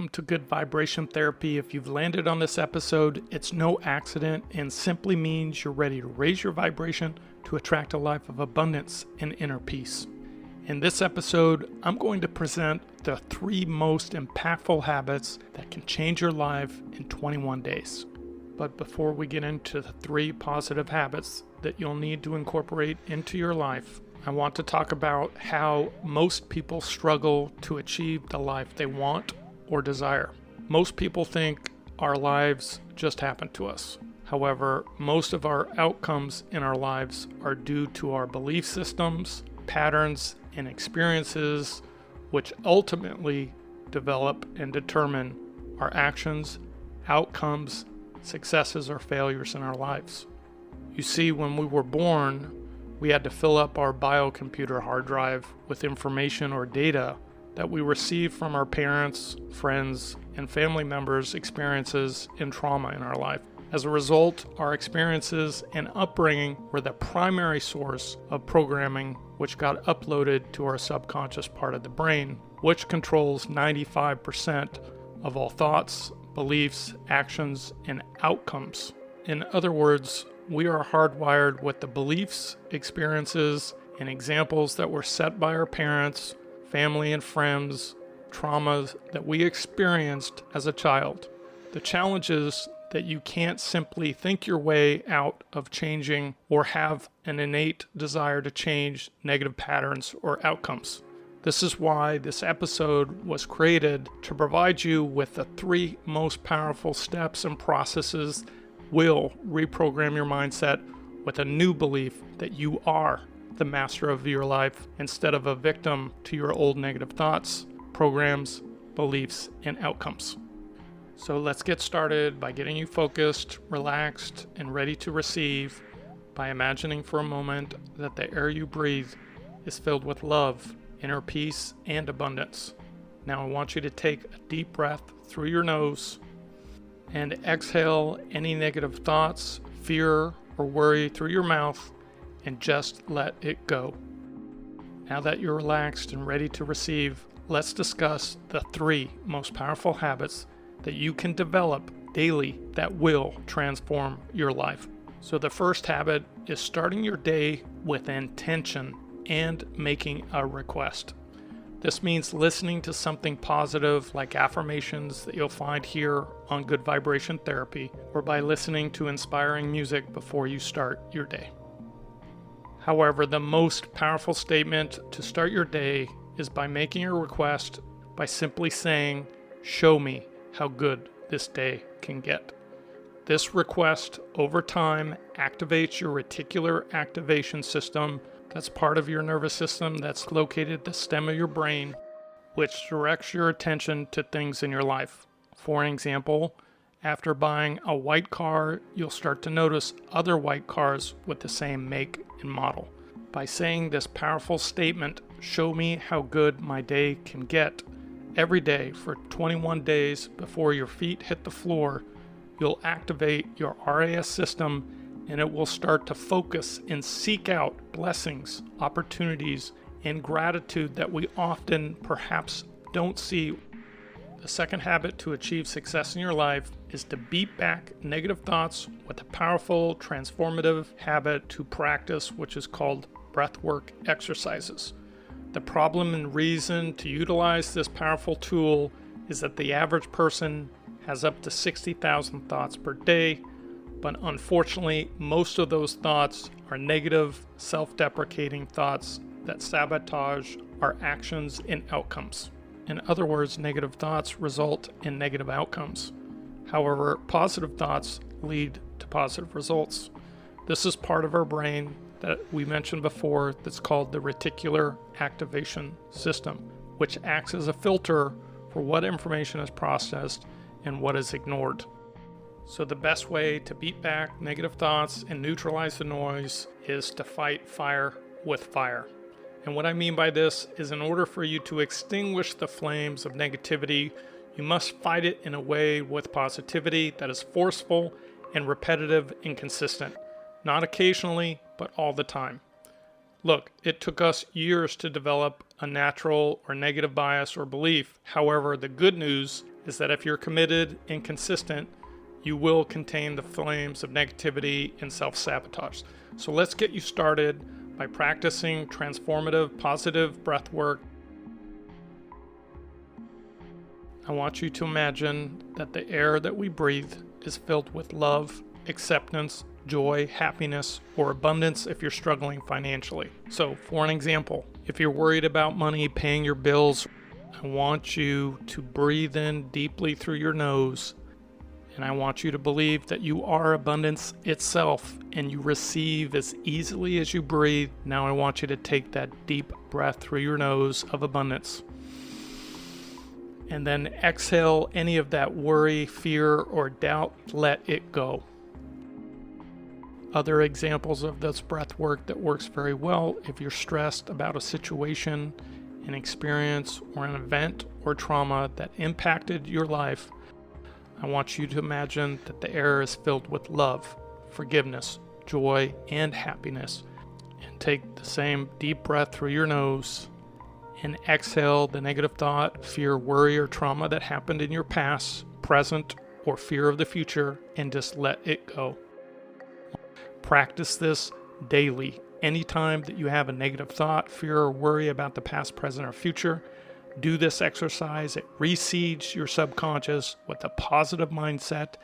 Welcome to Good Vibration Therapy. If you've landed on this episode, it's no accident and simply means you're ready to raise your vibration to attract a life of abundance and inner peace. In this episode, I'm going to present the 3 most impactful habits that can change your life in 21 days. But before we get into the 3 positive habits that you'll need to incorporate into your life, I want to talk about how most people struggle to achieve the life they want or desire. Most people think our lives just happen to us. However, most of our outcomes in our lives are due to our belief systems, patterns, and experiences, which ultimately develop and determine our actions, outcomes, successes, or failures in our lives. You see, when we were born, we had to fill up our biocomputer hard drive with information or data that we received from our parents, friends, and family members' experiences and trauma in our life. As a result, our experiences and upbringing were the primary source of programming which got uploaded to our subconscious part of the brain, which controls 95% of all thoughts, beliefs, actions, and outcomes. In other words, we are hardwired with the beliefs, experiences, and examples that were set by our parents, family and friends, traumas that we experienced as a child. The challenge is that you can't simply think your way out of changing or have an innate desire to change negative patterns or outcomes. This is why this episode was created to provide you with the 3 most powerful steps and processes will reprogram your mindset with a new belief that you are the master of your life instead of a victim to your old negative thoughts, programs, beliefs, and outcomes. So let's get started by getting you focused, relaxed, and ready to receive by imagining for a moment that the air you breathe is filled with love, inner peace, and abundance. Now I want you to take a deep breath through your nose and exhale any negative thoughts, fear, or worry through your mouth and just let it go. Now that you're relaxed and ready to receive, let's discuss the 3 most powerful habits that you can develop daily that will transform your life. So the first habit is starting your day with intention and making a request. This means listening to something positive like affirmations that you'll find here on Good Vibration Therapy, or by listening to inspiring music before you start your day. However, the most powerful statement to start your day is by making a request by simply saying, "Show me how good this day can get." This request over time activates your reticular activation system. That's part of your nervous system that's located at the stem of your brain, which directs your attention to things in your life. For example, after buying a white car, you'll start to notice other white cars with the same make and model. By saying this powerful statement, "Show me how good my day can get," every day for 21 days before your feet hit the floor, you'll activate your RAS system and it will start to focus and seek out blessings, opportunities, and gratitude that we often perhaps don't see. The second habit to achieve success in your life is to beat back negative thoughts with a powerful, transformative habit to practice, which is called breathwork exercises. The problem and reason to utilize this powerful tool is that the average person has up to 60,000 thoughts per day, but unfortunately, most of those thoughts are negative, self-deprecating thoughts that sabotage our actions and outcomes. In other words, negative thoughts result in negative outcomes. However, positive thoughts lead to positive results. This is part of our brain that we mentioned before that's called the reticular activation system, which acts as a filter for what information is processed and what is ignored. So the best way to beat back negative thoughts and neutralize the noise is to fight fire with fire. And what I mean by this is, in order for you to extinguish the flames of negativity, you must fight it in a way with positivity that is forceful and repetitive and consistent. Not occasionally, but all the time. Look, it took us years to develop a natural or negative bias or belief. However, the good news is that if you're committed and consistent, you will contain the flames of negativity and self-sabotage. So let's get you started by practicing transformative, positive breath work. I want you to imagine that the air that we breathe is filled with love, acceptance, joy, happiness, or abundance if you're struggling financially. So, for an example, if you're worried about money, paying your bills, I want you to breathe in deeply through your nose, and I want you to believe that you are abundance itself and you receive as easily as you breathe. Now I want you to take that deep breath through your nose of abundance. And then exhale any of that worry, fear, or doubt. Let it go. Other examples of this breath work that works very well if you're stressed about a situation, an experience, or an event or trauma that impacted your life, I want you to imagine that the air is filled with love, forgiveness, joy, and happiness. And take the same deep breath through your nose and exhale the negative thought, fear, worry, or trauma that happened in your past, present, or fear of the future, and just let it go. Practice this daily. Anytime that you have a negative thought, fear, or worry about the past, present, or future, do this exercise. It reseeds your subconscious with a positive mindset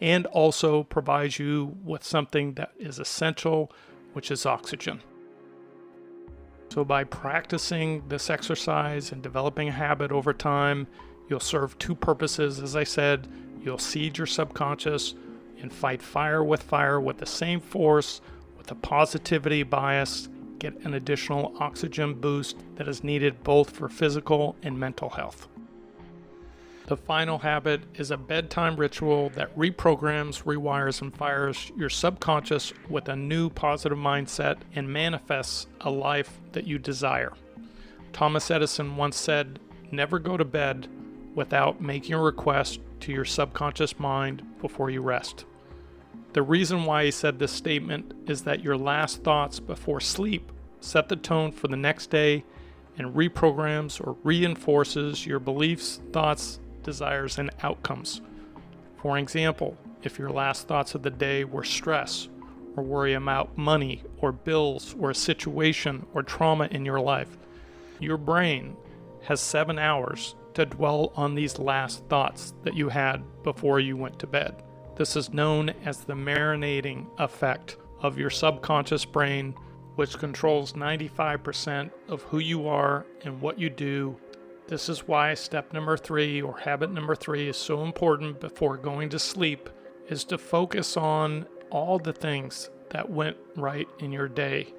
and also provides you with something that is essential, which is oxygen. So by practicing this exercise and developing a habit over time, you'll serve two purposes. As I said, you'll seed your subconscious and fight fire with the same force, with a positivity bias, get an additional oxygen boost that is needed both for physical and mental health. The final habit is a bedtime ritual that reprograms, rewires, and fires your subconscious with a new positive mindset and manifests a life that you desire. Thomas Edison once said, "Never go to bed without making a request to your subconscious mind before you rest." The reason why he said this statement is that your last thoughts before sleep set the tone for the next day and reprograms or reinforces your beliefs, thoughts, desires, and outcomes. For example, if your last thoughts of the day were stress or worry about money or bills or a situation or trauma in your life, your brain has 7 hours to dwell on these last thoughts that you had before you went to bed. This is known as the marinating effect of your subconscious brain, which controls 95% of who you are and what you do. This is why step number 3 or habit number 3 is so important before going to sleep, is to focus on all the things that went right in your day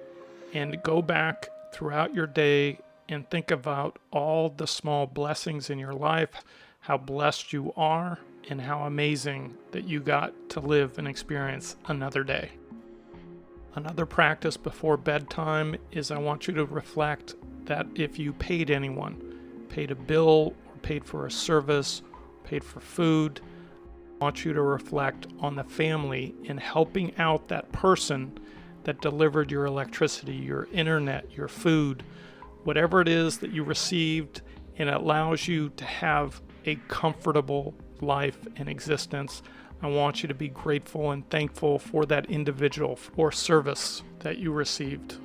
and go back throughout your day and think about all the small blessings in your life, how blessed you are, and how amazing that you got to live and experience another day. Another practice before bedtime is I want you to reflect that if you paid anyone, paid a bill, or paid for a service, paid for food, I want you to reflect on the family in helping out that person that delivered your electricity, your internet, your food, whatever it is that you received, and it allows you to have a comfortable life and existence. I want you to be grateful and thankful for that individual or service that you received.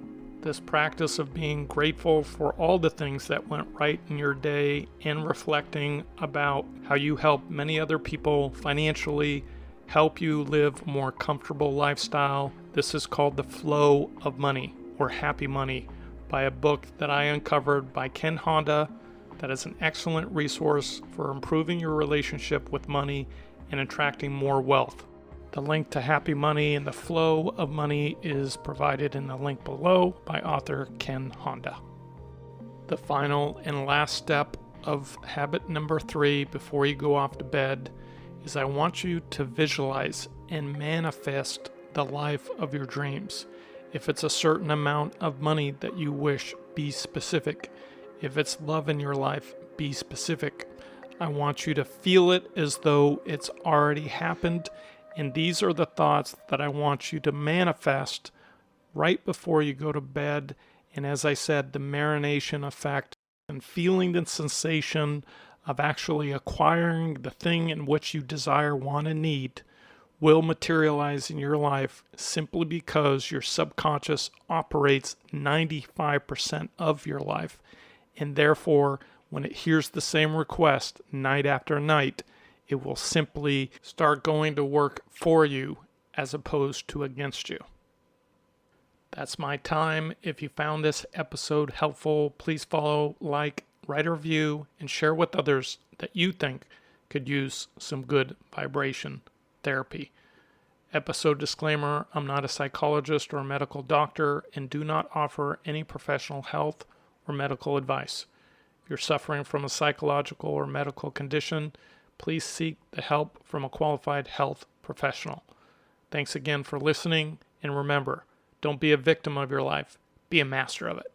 This practice of being grateful for all the things that went right in your day and reflecting about how you help many other people financially, help you live a more comfortable lifestyle. This is called The Flow of Money or Happy Money by a book that I uncovered by Ken Honda that is an excellent resource for improving your relationship with money and attracting more wealth. The link to Happy Money and The Flow of Money is provided in the link below by author Ken Honda. The final and last step of habit number 3 before you go off to bed is I want you to visualize and manifest the life of your dreams. If it's a certain amount of money that you wish, be specific. If it's love in your life, be specific. I want you to feel it as though it's already happened. And these are the thoughts that I want you to manifest right before you go to bed. And as I said, the marination effect and feeling the sensation of actually acquiring the thing in which you desire, want, and need will materialize in your life simply because your subconscious operates 95% of your life. And therefore, when it hears the same request night after night, it will simply start going to work for you as opposed to against you. That's my time. If you found this episode helpful, please follow, like, write a review, and share with others that you think could use some good vibration therapy. Episode disclaimer: I'm not a psychologist or a medical doctor and do not offer any professional health or medical advice. If you're suffering from a psychological or medical condition, please seek the help from a qualified health professional. Thanks again for listening, and remember, don't be a victim of your life, be a master of it.